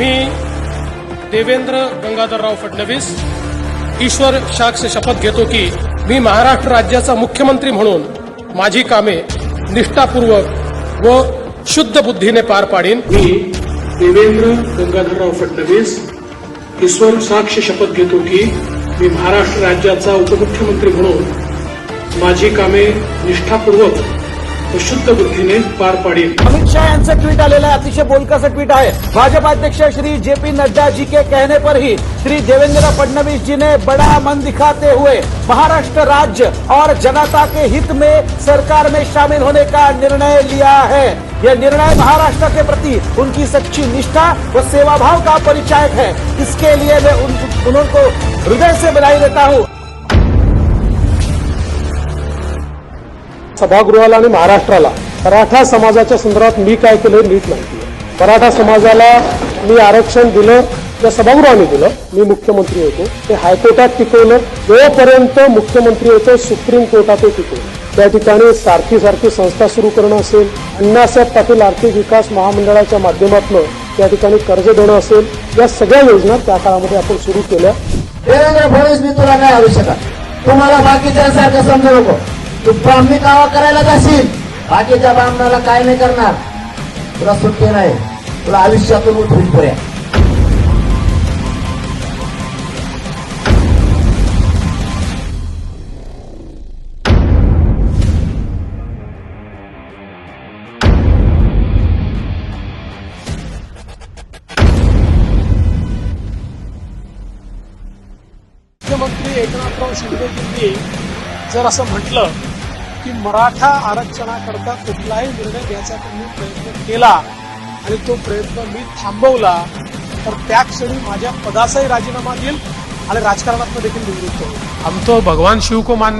मी देवेंद्र गंगाधरराव फडणवीस ईश्वर साक्ष शपथ घेतो की मी महाराष्ट्र राज्याचा मुख्यमंत्री म्हणून माझी कामे निष्ठापूर्वक व शुद्ध बुद्धीने पार पाडीन। मी देवेंद्र गंगाधरराव फडणवीस ईश्वर साक्ष शपथ घेतो की मी महाराष्ट्र राज्याचा उपमुख्यमंत्री म्हणून माझी कामे निष्ठापूर्वक व शुद्ध बुद्धीने पार पाडीन। अमित शाह यांचं ट्वीट आलेलं आहे, अतिशय बोलकं ट्वीट आहे। भाजपा अध्यक्ष श्री जेपी नड्डा जी के कहने पर ही श्री देवेंद्र फडणवीस जी ने बड़ा मन दिखाते हुए महाराष्ट्र राज्य और जनता के हित में सरकार में शामिल होने का निर्णय लिया है। यह निर्णय महाराष्ट्र के प्रति उनकी सच्ची निष्ठा व सेवाभाव का परिचायक है। इसके लिए मैं उनको हृदय से बधाई देता हूँ। सभागृहाला आणि महाराष्ट्राला मराठा समाजाच्या संदर्भात मी काय केलं नीट माहिती आहे। मराठा समाजाला मी आरक्षण दिलं, त्या सभागृहाने दिलं, मी मुख्यमंत्री होतो, ते हायकोर्टात टिकवलं, जोपर्यंत मुख्यमंत्री होतो सुप्रीम कोर्टात टिकवलं। त्या ठिकाणी सारखी संस्था सुरू करणं असेल, अण्णासाहेब पाटील आर्थिक विकास महामंडळाच्या माध्यमातून त्या ठिकाणी कर्ज देणं असेल, या सगळ्या योजना त्या काळामध्ये आपण सुरू केल्या। देवेंद्र फडणवीस मी तुला नाही आवश्यक, तुम्हाला बाकीच्यांसारखं समजू नको। तू ब्राह्मणी कावा करायला जाशील, बाकीच्या ब्राह्मणाला काय नाही करणार, तुला सुट्टी नाही, तुला आयुष्यातून उठून पर्यंत। मुख्यमंत्री एकनाथराव शिंदेजींनी जर असं म्हटलं की मराठा आरक्षणाकरता कुठलाही निर्णय घ्यायचा मी प्रयत्न केला आणि तो प्रयत्न मी थांबवला तर त्या क्षणी माझ्या पदाचाही राजीनामा देईल आणि राजकारणात देखील निवृत्त होईल। हम तो भगवान शिव को मानने